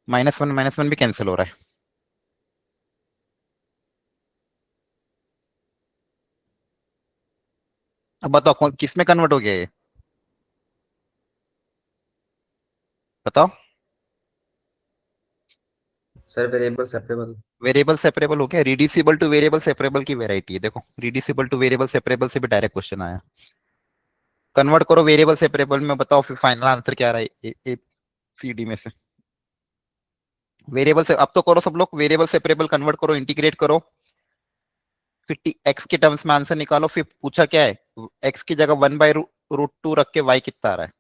-1 भी कैंसिल हो रहा है। अब बताओ किस में कन्वर्ट हो गया ये? बताओ। Sir variable separable. Variable separable हो गया, रिड्यूसिबल टू वेरिएबल सेपरेबल की वेराइटी है। देखो रिड्यूसिबल टू वेरिएबल सेपरेबल से भी डायरेक्ट क्वेश्चन आया। कन्वर्ट करो वेरिएबल सेपरेबल में, बताओ फिर फाइनल आंसर क्या आ रहा है ए सी डी में से। वेरिएबल से अब तो करो सब लोग, वेरिएबल सेपरेबल कन्वर्ट करो, इंटीग्रेट करो, फिर एक्स के टर्म्स में आंसर निकालो। फिर पूछा क्या है, एक्स की जगह 1/√2 रख के वाई कितना आ रहा है।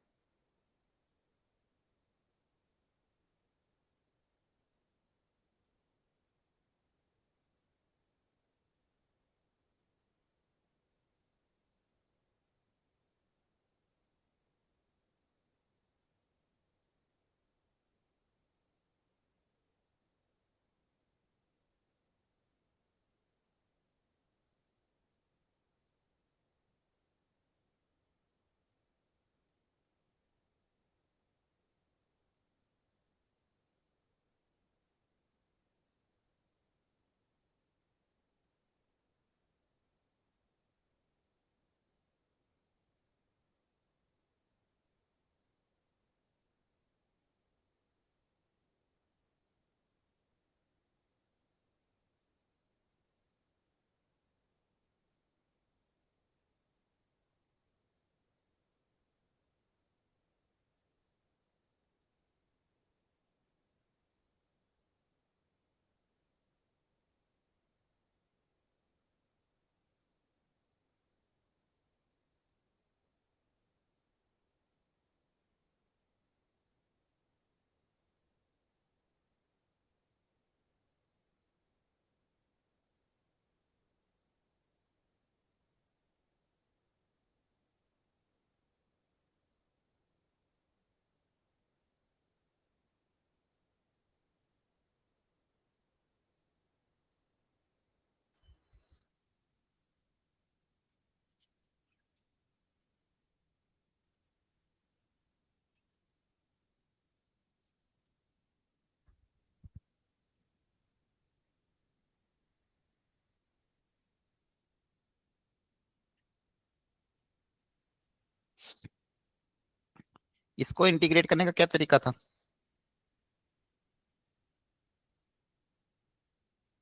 इसको इंटीग्रेट करने का क्या तरीका था?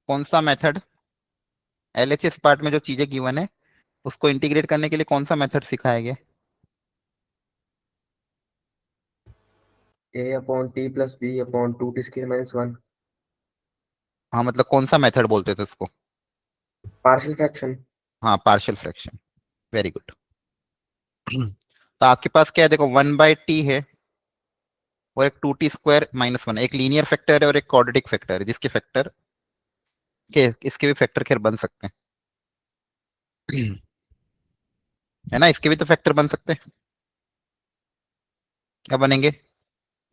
कौन सा मेथड? एलएचएस पार्ट में जो चीजें गिवन है उसको इंटीग्रेट करने के लिए कौन सा मेथड सिखाया गया? a/t+b/2t²-1 हाँ मतलब कौन सा मेथड बोलते थे उसको? Partial fraction. हाँ पार्शियल फ्रैक्शन, वेरी गुड। तो आपके पास क्या है, देखो 1/t है और एक 2t² - 1, एक लीनियर फैक्टर है और एक क्वाड्रेटिक फैक्टर है, जिसके फैक्टर के इसके भी फैक्टर खैर बन सकते हैं, है ना, इसके भी तो फैक्टर बन सकते हैं। क्या बनेंगे?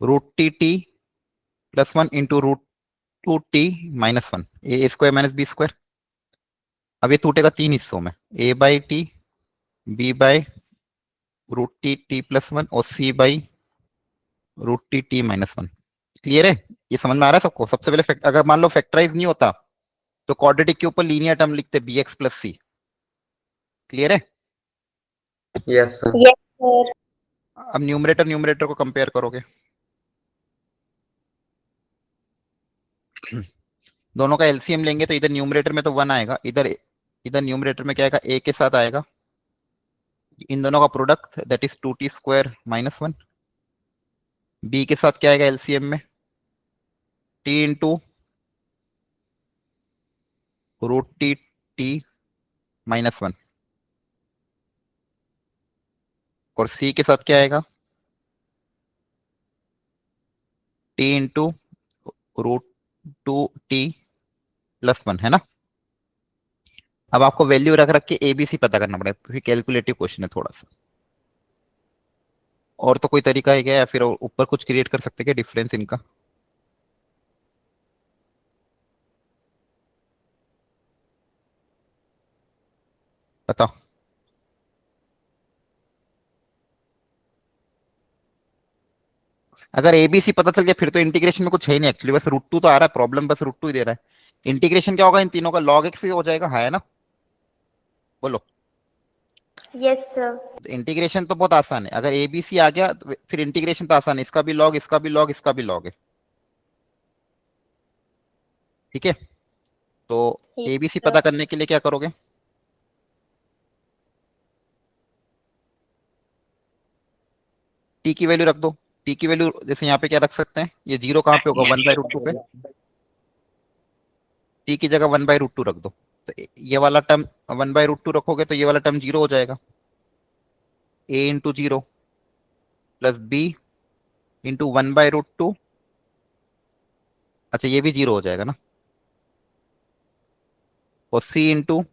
√t+1 into √2t-1, a² - b²। अब ये टूटेगा 3 हिस्सों में, a/t, b/√t+1 और c/√t-1। क्लियर है? ये समझ में आ रहा है सबको? सबसे पहले अगर मान लो फैक्टराइज नहीं होता तो क्वाड्रेटिक के ऊपर लीनियर टर्म लिखते bx+c। क्लियर है? Yes sir. Yes, sir. अब न्यूमरेटर न्यूमरेटर को कंपेयर करोगे, दोनों का एलसीएम लेंगे तो इधर न्यूमरेटर में तो 1 आएगा, इधर इधर न्यूमरेटर में क्या आएगा, a के साथ आएगा, इन दोनों का product that is 2t² - 1। b के साथ क्या आएगा एलसीएम में, t इंटू √t-1। और c के साथ क्या आएगा, t इंटू √2t+1, है ना। अब आपको वैल्यू रख रख के एबीसी पता करना पड़ेगा क्योंकि कैलकुलेटिव क्वेश्चन है थोड़ा सा। और तो कोई तरीका है क्या, या फिर ऊपर कुछ क्रिएट कर सकते हैं क्या डिफरेंस इनका? बताओ। अगर एबीसी पता चल गया फिर तो इंटीग्रेशन में कुछ है ही नहीं एक्चुअली, बस √2 तो आ रहा है, प्रॉब्लम बस √2 ही दे रहा है। इंटीग्रेशन क्या होगा इन तीनों का, log x ही हो जाएगा, है ना? बोलो। Yes, sir. इंटीग्रेशन तो बहुत आसान है, अगर एबीसी आ गया तो फिर इंटीग्रेशन तो आसान है, इसका भी log, इसका भी log, इसका भी log है। ठीक है, तो Yes, एबीसी sir. पता करने के लिए क्या करोगे, टी की वैल्यू रख दो। टी की वैल्यू जैसे यहाँ पे क्या रख सकते हैं, ये जीरो कहाँ पे होगा, 1/√2 पे, टी की जगह 1/√2 रख दो। तो ये वाला टर्म 1/√2 रखोगे तो ये वाला टर्म जीरो हो जाएगा, a into zero plus b into 1/√2। अच्छा ये भी जीरो हो जाएगा ना, और c इंटू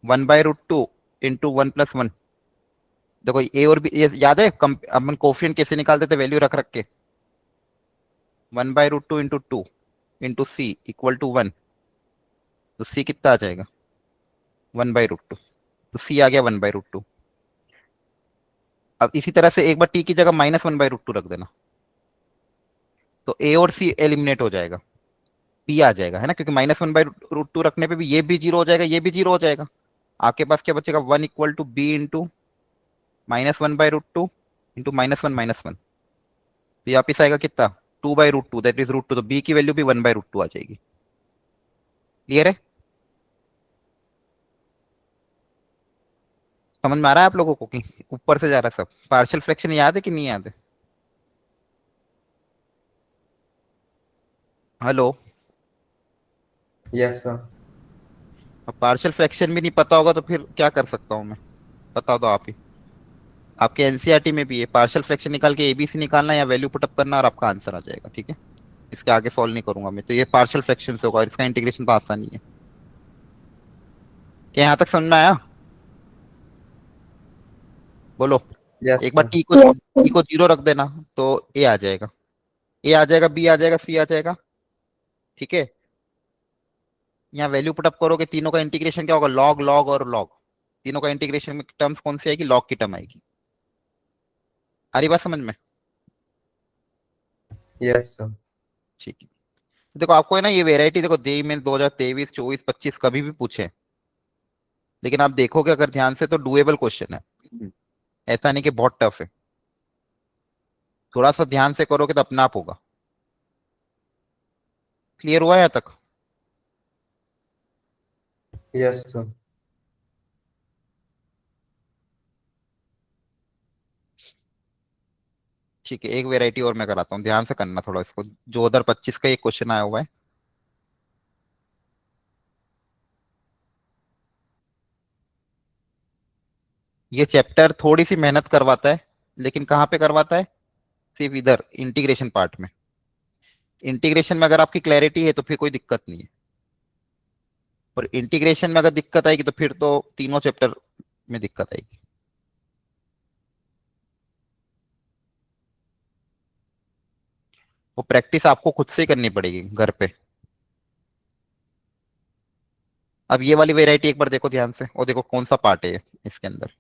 1/√2 इंटू 1+1। देखो ए और बी, ये याद है अपन कोफिशिएंट कैसे निकालते थे, वैल्यू रख रख के, 1/√2 into 2 into c equal to 1। तो सी कितना आ जाएगा, 1/√2। तो सी आ गया 1/√2। अब इसी तरह से एक बार टी की जगह -1/√2 रख देना, तो ए और सी एलिमिनेट हो जाएगा, बी आ जाएगा, है ना, क्योंकि -1/√2 रखने पे भी ये भी जीरो हो जाएगा, ये भी जीरो हो जाएगा। आपके पास क्या बचेगा, 1 equal to b into -1/√2 into -1 तो वापिस आएगा कितना, 2/√2, दैट इज √2। तो बी की वैल्यू भी 1/√2 आ जाएगी। क्लियर है? समझ में आ रहा है आप लोगों को कि ऊपर से जा रहा है सब? पार्शियल फ्रैक्शन याद है कि नहीं याद है? हेलो। Yes sir. अब पार्शियल फ्रैक्शन भी नहीं पता होगा तो फिर क्या कर सकता हूँ मैं, बता दो आप ही। आपके एनसीईआरटी में भी है, पार्शियल फ्रैक्शन निकाल के एबीसी निकालना या वैल्यू पुटअप करना और आपका आंसर आ जाएगा। ठीक है, इसके आगे सॉल्व नहीं करूंगा मैं, तो ये पार्शियल फ्रैक्शन से होगा और इसका इंटीग्रेशन तो आसान ही है। क्या यहाँ तक समझ में आया? बोलो। यस एक बार सर। टी को जीरो रख देना तो ए आ जाएगा, ए आ जाएगा, बी आ जाएगा, सी आ जाएगा। ठीक है, यहाँ वैल्यू पुटअप करोगे, तीनों का इंटीग्रेशन क्या होगा, लॉग लॉग और लॉग। तीनों का इंटीग्रेशन में टर्म्स कौन सी आएगी, लॉग की टर्म आएगी। आ रही बात समझ में? Yes sir. ठीक है, देखो आपको है ना ये वेराइटी, देखो जेईई में 2023, 24, 25 कभी भी पूछे, लेकिन आप देखोगे अगर ध्यान से तो डुएबल क्वेश्चन है, ऐसा नहीं कि बहुत टफ है। थोड़ा सा ध्यान से करोगे तो अपने आप होगा। क्लियर हुआ यहाँ तक? Yes sir. ठीक है, एक वेराइटी और मैं कराता हूँ, ध्यान से करना थोड़ा इसको। 2025 का एक क्वेश्चन आया हुआ है। ये चैप्टर थोड़ी सी मेहनत करवाता है, लेकिन कहाँ पे करवाता है? सिर्फ इधर इंटीग्रेशन पार्ट में। इंटीग्रेशन में अगर आपकी क्लैरिटी है तो फिर कोई दिक्कत नहीं है, और इंटीग्रेशन में अगर दिक्कत आएगी तो फिर तो तीनों चैप्टर में दिक्कत आएगी। वो प्रैक्टिस आपको खुद से ही करनी पड़ेगी घर पे। अब ये वाली वेराइटी एक बार देखो ध्यान से, और देखो कौन सा पार्ट है इसके अंदर।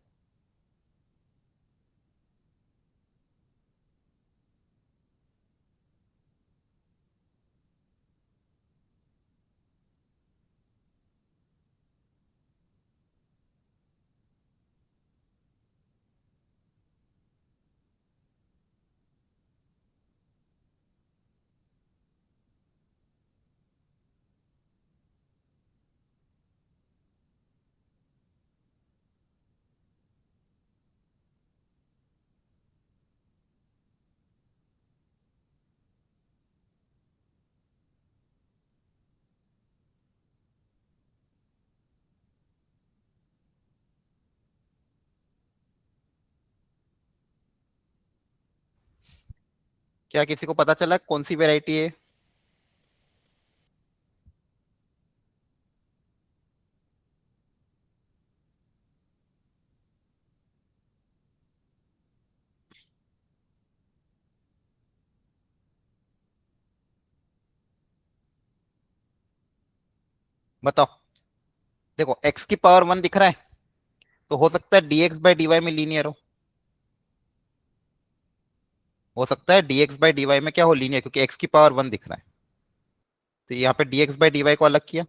क्या किसी को पता चला कौन सी वेराइटी है? बताओ। देखो x की पावर 1 दिख रहा है, तो हो सकता है dx बाई डी में लीनियर हो सकता है dx बाई डी में क्या हो, लीनियर, क्योंकि x की पावर 1 दिख रहा है। तो यहाँ पे dx बाई डी को अलग किया,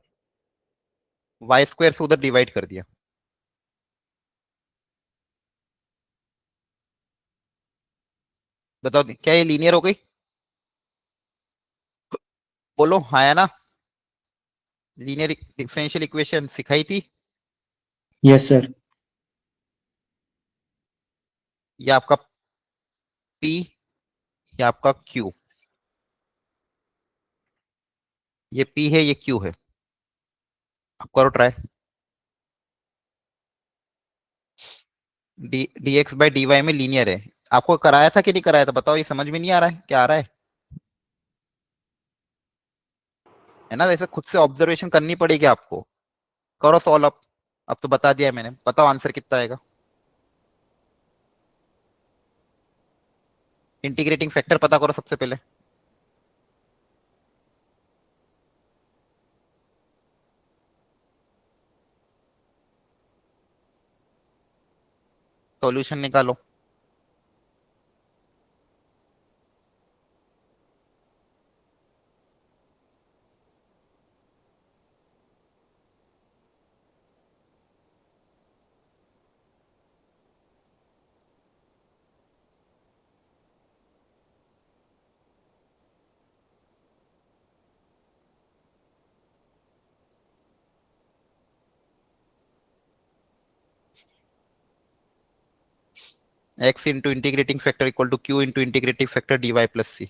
वाई स्क्वायर से उधर डिवाइड कर दिया। बताओ क्या ये लीनियर हो गई? बोलो हाँ या ना। लीनियर डिफरेंशियल इक्वेशन सिखाई थी। Yes sir. ये आपका P, ये आपका Q। ये P है, ये Q है। अब करो try. D x by d y में लीनियर है। आपको कराया था कि नहीं कराया था? बताओ, ये समझ में नहीं आ रहा है क्या आ रहा है ना? ऐसे खुद से ऑब्जर्वेशन करनी पड़ेगी आपको। करो सॉल्व अब तो बता दिया है मैंने, बताओ आंसर कितना आएगा। इंटीग्रेटिंग फैक्टर पता करो सबसे पहले। सॉल्यूशन निकालो। X into integrating factor equal to q into integrating factor d y plus c.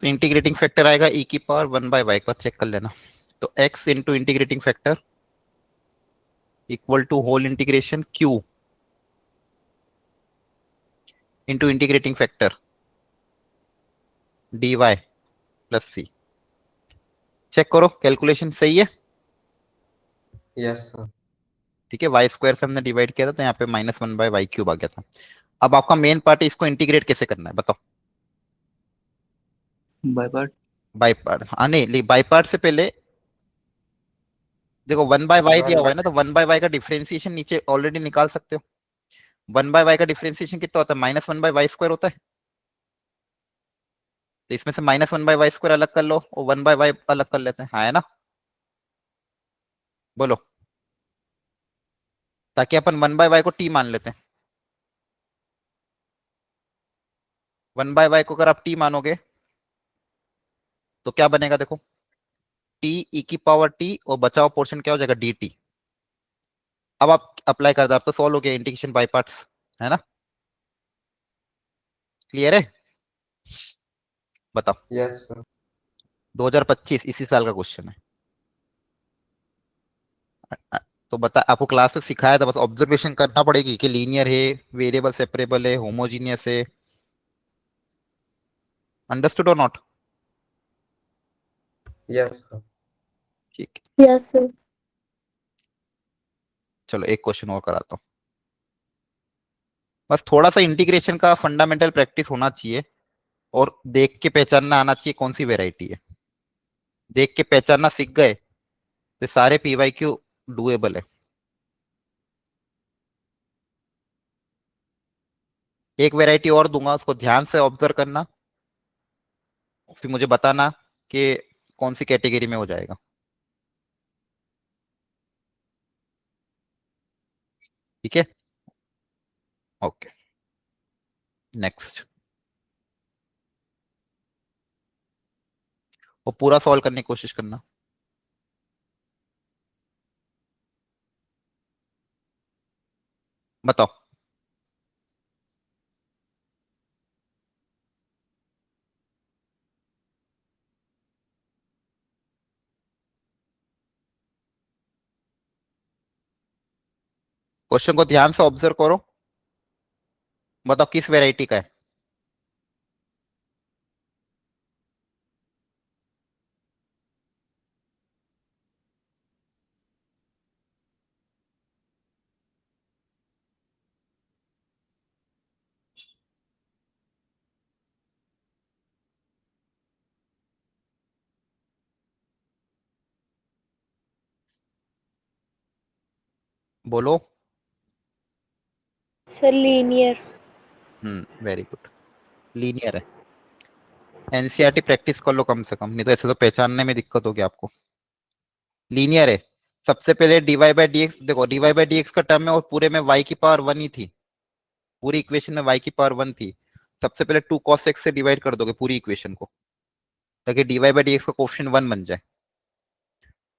तो इंटीग्रेटिंग फैक्टर आएगा e की पावर 1/y, एक बार चेक कर लेना। तो x into integrating factor equal to whole integration q into integrating factor dy plus c। Check करो calculation सही है। Yes sir. ठीक है, वाई स्क्वायर से हमने डिवाइड किया था तो यहाँ पे -1/y³ आ गया था। अब आपका मेन पार्ट है, इसको इंटीग्रेट कैसे करना है बताओ। By part. बाई पार्ट, हाँ नहीं, बाई पार्ट से पहले देखो 1/y वन दिया हुआ है बाय ना, तो 1/y का डिफरेंशिएशन नीचे ऑलरेडी निकाल सकते हो। 1/y का डिफरेंशिएशन कितना होता है, -1/y² होता है। तो इसमें से -1/y² अलग कर लो और 1/y अलग कर लेते हैं, हाँ है ना। बोलो, ताकि अपन 1/y को t मान लेते हैं। 1/y को अगर आप t मानोगे तो क्या बनेगा देखो, t e की पावर t और बचा हुआ पोर्शन क्या हो जाएगा dt। अब आप अप्लाई कर दो, आप तो सॉल्व हो गया इंटीग्रेशन बाय पार्ट्स, है ना। क्लियर है, बताओ। Yes sir. 2025 इसी साल का क्वेश्चन है। तो बता, आपको क्लास में सिखाया था, बस ऑब्जर्वेशन करना पड़ेगी कि लीनियर है, वेरिएबल सेपरेबल है, होमोजीनियस है। अंडरस्टूड और नॉट। Yes sir. ठीक, यस सर। चलो एक क्वेश्चन और कराता हूँ। बस थोड़ा सा इंटीग्रेशन का फंडामेंटल प्रैक्टिस होना चाहिए और देख के पहचानना आना चाहिए कौन सी वेराइटी है। देख के पहचानना सीख गए तो सारे PYQ डुएबल है। एक वेराइटी और दूंगा, उसको ध्यान से ऑब्जर्व करना, फिर मुझे बताना कि कौन सी कैटेगरी में हो जाएगा। ठीक है, ओके, नेक्स्ट। वो पूरा सॉल्व करने की कोशिश करना। बताओ। क्वेश्चन को ध्यान से ऑब्जर्व करो, बताओ किस वेराइटी का है। बोलो। Sir linear. Very good, linear है। एनसीईआरटी प्रैक्टिस कर लो कम से कम, नहीं तो ऐसे तो पहचानने में दिक्कत होगी आपको। लीनियर है। सबसे पहले डीवाई बाई डी एक्स, देखो डीवाई बाई डी एक्स का टर्म है और पूरे में y की पावर 1 ही थी। पूरी इक्वेशन में y की पावर 1 थी। सबसे पहले 2 cos x से डिवाइड कर दोगे पूरी इक्वेशन को, ताकि डीवाई बाई डी एक्स का कोफिशिएंट 1 बन जाए।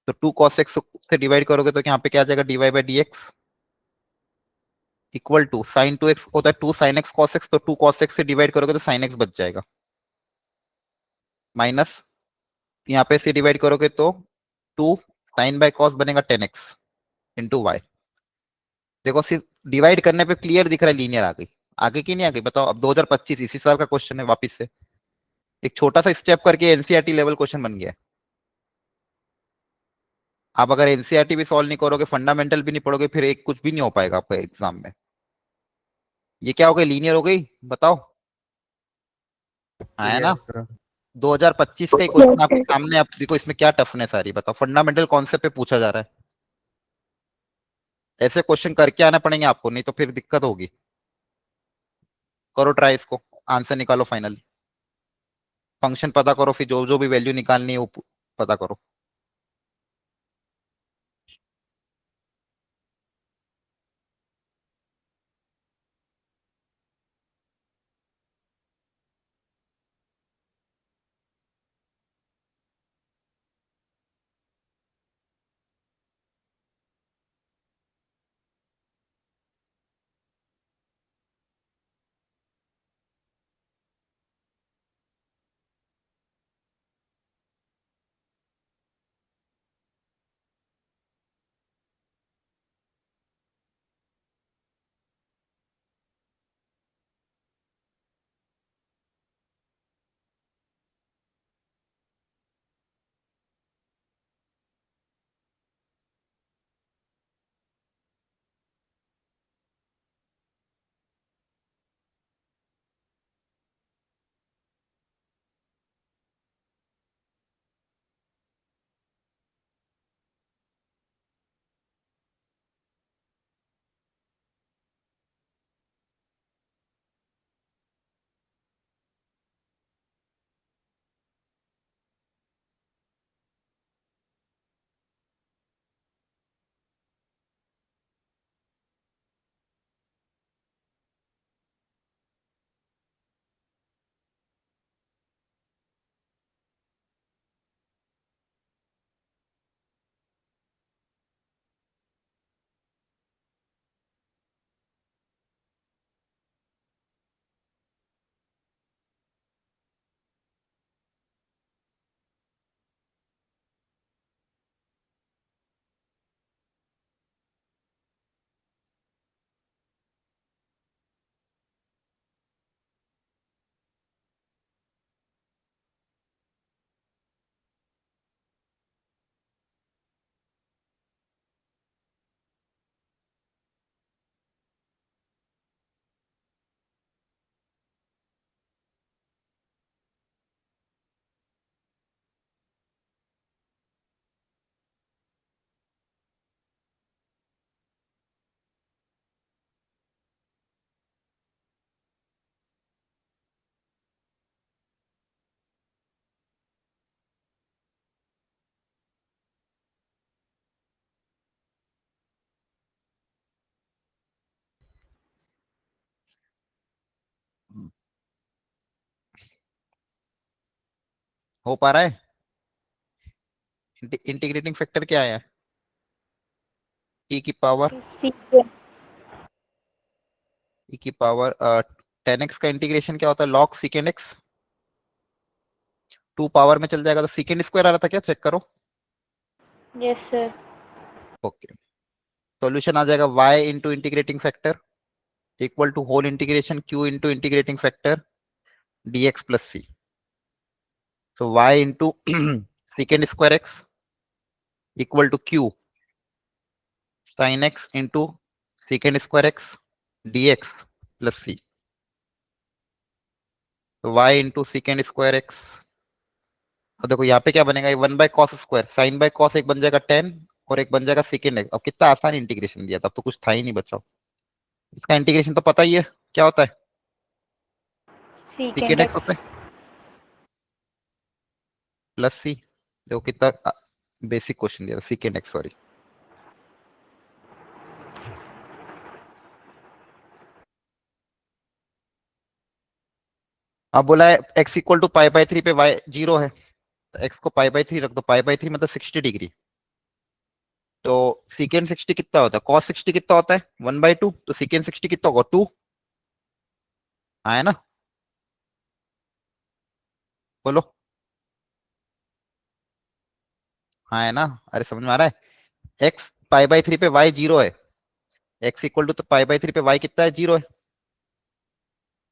तो 2 cos x से डिवाइड करोगे तो यहाँ पे क्या आ जाएगा, d y by D x equal to sine 2x होता है 2 sin x cos x, तो 2 cos x से डिवाइड करोगे तो sin x बच जाएगा, माइनस यहाँ पे से डिवाइड करोगे तो 2 sin बाय cos बनेगा 10x इंटू वाई। देखो सिर्फ डिवाइड करने पे क्लियर दिख रहा है लीनियर आ गई। आगे की नहीं आ गई बताओ। अब 2025 इसी साल का क्वेश्चन है, वापस से एक छोटा सा स्टेप करके एनसीईआरटी लेवल क्वेश्चन बन गया है। आप अगर एनसीईआरटी भी सॉल्व नहीं करोगे, फंडामेंटल भी नहीं पढ़ोगे, फिर एक कुछ भी नहीं हो पाएगा आपका एग्जाम में। ये क्या हो गई, लीनियर हो गई, बताओ। हाँ है ना। Yes sir. 2025 का ही यस क्वेश्चन आपके सर। सामने, आप देखो इसमें क्या टफनेस आ रही है, बताओ। फंडामेंटल कॉन्सेप्ट पे पूछा जा रहा है। ऐसे क्वेश्चन करके आना पड़ेंगे आपको, नहीं तो फिर दिक्कत होगी। करो ट्राई इसको, आंसर निकालो फाइनल। फंक्शन पता करो, फिर जो जो भी वैल्यू निकालनी है वो पता करो। हो पा रहा है? इंटीग्रेटिंग फैक्टर क्या है? e की पावर e की पावर 10x का इंटीग्रेशन क्या होता है? log secant x। 2 पावर में चल जाएगा तो secant स्क्वायर आ रहा था क्या? चेक करो। Yes sir. ओके, सॉल्यूशन आ जाएगा y into integrating factor equal to whole integration q into integrating factor dx plus c। So y into secant square x equal to q sin x into secant square x dx plus c। तो y into secant square x, अब देखो यहाँ पे क्या बनेगा, ये 1/cos square, sign by cos एक बन जाएगा 10 और एक बन जाएगा secant x। अब कितना आसान इंटीग्रेशन दिया था, अब तो कुछ था ही नहीं बचा। इसका इंटीग्रेशन तो पता ही है क्या होता है, secant secant x x। होता है प्लस c। देखो कितना बेसिक क्वेश्चन दिया था, secant x, सॉरी। अब बोला है x इक्वल टू पाई/3 पे y 0 है, तो x को पाई/3 रख दो। पाई/3 मतलब 60 डिग्री। तो secant 60 कितना होता है, cos 60 कितना होता है 1/2, तो secant 60 कितना होगा 2। हाँ है ना, बोलो। हाँ है ना, अरे समझ में आ रहा है। x पाई/3 पे y 0 है, x इक्वल टू, तो पाई/3 पे y कितना है 0 है,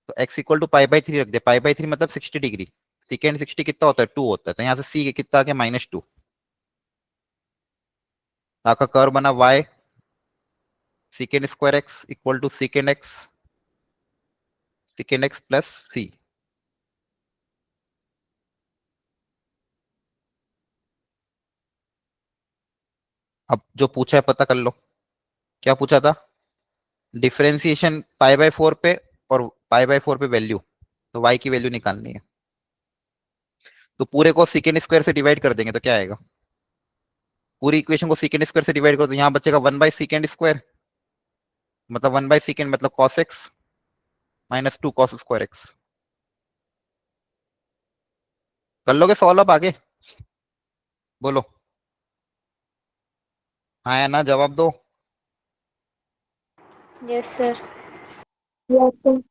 तो x इक्वल टू पाई/3 रख दे। पाई/3 मतलब 60 डिग्री। secant 60 कितना होता है 2 होता है, तो यहाँ से c कितना आ गया -2। आपका कर्व बना y secant square x equal to secant x plus c। अब जो पूछा है पता कर लो, क्या पूछा था, डिफरेंशिएशन पाई/4 पे और पाई/4 पे वैल्यू, तो y की वैल्यू निकालनी है। तो पूरे को secant स्क्वायर से डिवाइड कर देंगे तो क्या आएगा, पूरी इक्वेशन को secant स्क्वायर से डिवाइड करो तो यहाँ बचेगा 1/secant स्क्वायर, मतलब 1/secant मतलब cos x minus 2 cos square x। कर लोगे सॉल्व अब आगे, बोलो। हाँ या ना, जवाब दो। Yes sir. Yes, sir.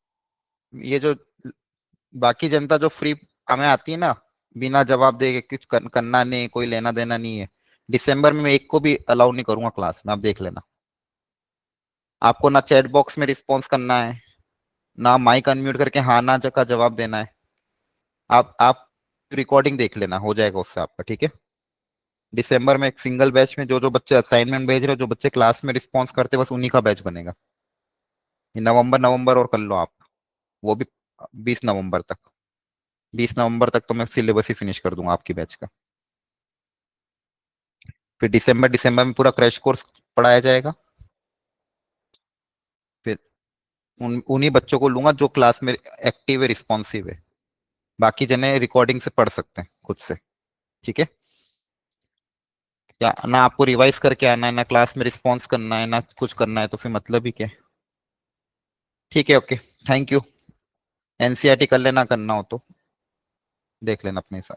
ये जो बाकी जनता जो फ्री हमें आती है ना, बिना जवाब दे के कुछ करना नहीं, कोई लेना देना नहीं है, दिसंबर में मैं एक को भी अलाउ नहीं करूंगा क्लास में, आप देख लेना। आपको ना चैट बॉक्स में रिस्पॉन्स करना है, ना माइक अनम्यूट करके हाँ ना का जवाब देना है। आप रिकॉर्डिंग देख लेना, हो जाएगा उससे आपका, ठीक है। दिसंबर में एक सिंगल बैच में जो जो बच्चे असाइनमेंट भेज रहे हो, जो बच्चे क्लास में रिस्पॉन्स करते हैं, बस उन्हीं का बैच बनेगा। ये नवंबर और कर लो आप, वो भी 20 नवंबर तक। 20 नवंबर तक तो मैं सिलेबस ही फिनिश कर दूंगा आपकी बैच का। फिर दिसंबर में पूरा क्रैश कोर्स पढ़ाया जाएगा। फिर उन्हीं बच्चों को लूंगा जो क्लास में एक्टिव है, रिस्पॉन्सिव है। बाकी जने रिकॉर्डिंग से पढ़ सकते हैं खुद से, ठीक है। या ना आपको रिवाइज करके आना है, ना क्लास में रिस्पॉन्स करना है, ना कुछ करना है, तो फिर मतलब ही क्या है। ठीक है, ओके, थैंक यू। एनसीईआरटी कर लेना, करना हो तो देख लेना अपने हिसाब।